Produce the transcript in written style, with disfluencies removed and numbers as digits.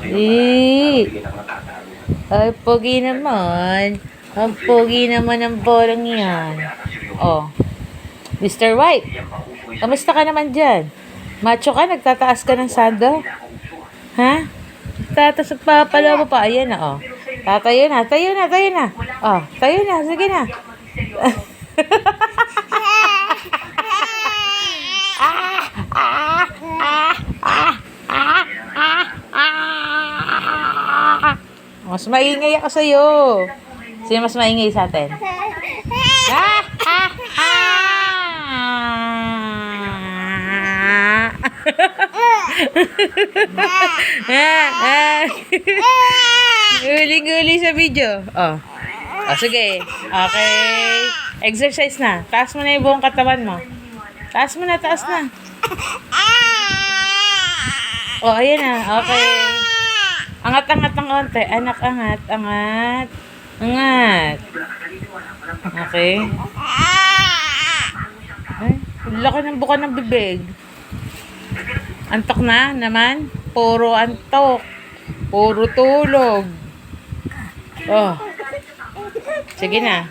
Eh. Ay, pogi naman. Ang pogi naman ng bolang yan. Oh, Mr. White, kamusta ka naman dyan? Macho ka? Nagtataas ka ng sando? Ha? Tatas at papala mo pa. Ayan na, oh. Tatayo na, tayo na, tayo na. Oh, tayo na, sige na. Mas maingay ako sa'yo. Sino mas maingay sa atin? Ah! Ah! Ah! Guling-guli sa video. Oh. Oh, sige. Okay. Exercise na. Taas mo na yung buong katawan mo. Taas mo na, taas na. Oh, ayan na. Okay. Angat-angat ng konti. Anak, angat. Angat. Angat. Okay. Ay, laki ng buka ng bibig. Antok na naman. Puro antok. Puro tulog. Oh. Sige na.